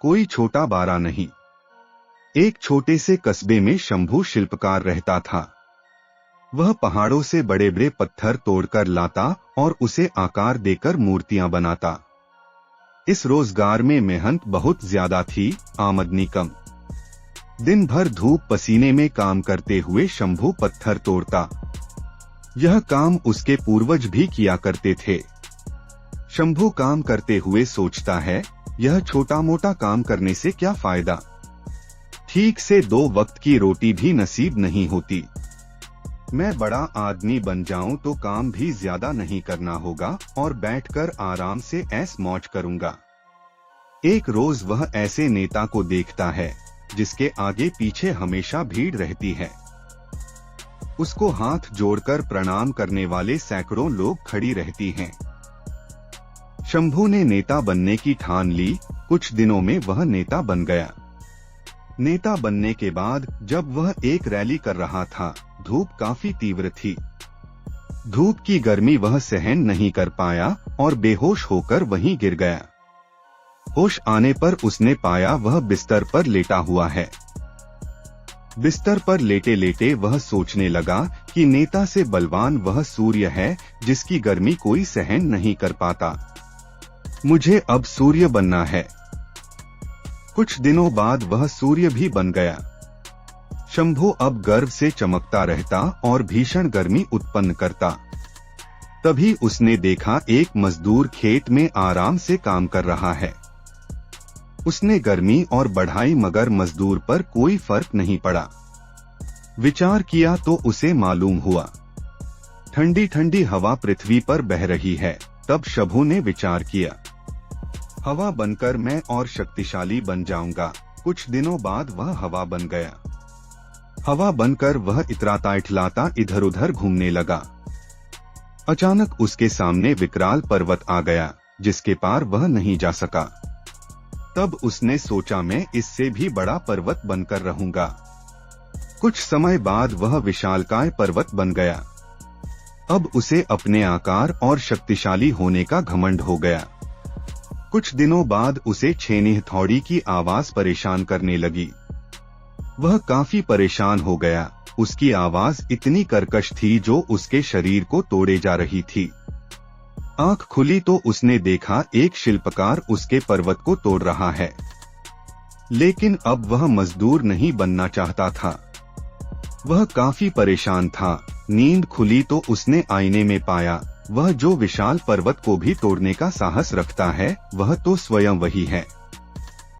कोई छोटा बारा नहीं। एक छोटे से कस्बे में शंभू शिल्पकार रहता था। वह पहाड़ों से बड़े बड़े पत्थर तोड़कर लाता और उसे आकार देकर मूर्तियां बनाता। इस रोजगार में मेहनत बहुत ज्यादा थी, आमदनी कम। दिन भर धूप पसीने में काम करते हुए शंभू पत्थर तोड़ता। यह काम उसके पूर्वज भी किया करते थे। शंभू काम करते हुए सोचता है, यह छोटा मोटा काम करने से क्या फायदा। ठीक से 2 वक्त की रोटी भी नसीब नहीं होती। मैं बड़ा आदमी बन जाऊं तो काम भी ज्यादा नहीं करना होगा और बैठकर आराम से ऐश मौज करूंगा। एक रोज वह ऐसे नेता को देखता है जिसके आगे पीछे हमेशा भीड़ रहती है। उसको हाथ जोड़कर प्रणाम करने वाले सैकड़ों लोग खड़ी रहती हैं। शंभू ने नेता बनने की ठान ली। कुछ दिनों में वह नेता बन गया। नेता बनने के बाद जब वह एक रैली कर रहा था, धूप काफी तीव्र थी। धूप की गर्मी वह सहन नहीं कर पाया और बेहोश होकर वहीं गिर गया। होश आने पर उसने पाया वह बिस्तर पर लेटा हुआ है। बिस्तर पर लेटे लेटे वह सोचने लगा कि नेता से बलवान वह सूर्य है जिसकी गर्मी कोई सहन नहीं कर पाता। मुझे अब सूर्य बनना है। कुछ दिनों बाद वह सूर्य भी बन गया। शंभू अब गर्व से चमकता रहता और भीषण गर्मी उत्पन्न करता। तभी उसने देखा एक मजदूर खेत में आराम से काम कर रहा है। उसने गर्मी और बढ़ाई मगर मजदूर पर कोई फर्क नहीं पड़ा। विचार किया तो उसे मालूम हुआ ठंडी ठंडी हवा पृथ्वी पर बह रही है। तब शंभू ने विचार किया, हवा बनकर मैं और शक्तिशाली बन जाऊंगा। कुछ दिनों बाद वह हवा बन गया। हवा बनकर वह इतराता इठलाता इधर उधर घूमने लगा। अचानक उसके सामने विकराल पर्वत आ गया जिसके पार वह नहीं जा सका। तब उसने सोचा, मैं इससे भी बड़ा पर्वत बनकर रहूंगा। कुछ समय बाद वह विशालकाय पर्वत बन गया। अब उसे अपने आकार और शक्तिशाली होने का घमंड हो गया। कुछ दिनों बाद उसे छेनी हथौड़ी की आवाज परेशान करने लगी। वह काफी परेशान हो गया। उसकी आवाज इतनी कर्कश थी जो उसके शरीर को तोड़े जा रही थी। आंख खुली तो उसने देखा एक शिल्पकार उसके पर्वत को तोड़ रहा है। लेकिन अब वह मजदूर नहीं बनना चाहता था। वह काफी परेशान था। नींद खुली तो उसने आईने में पाया, वह जो विशाल पर्वत को भी तोड़ने का साहस रखता है वह तो स्वयं वही है।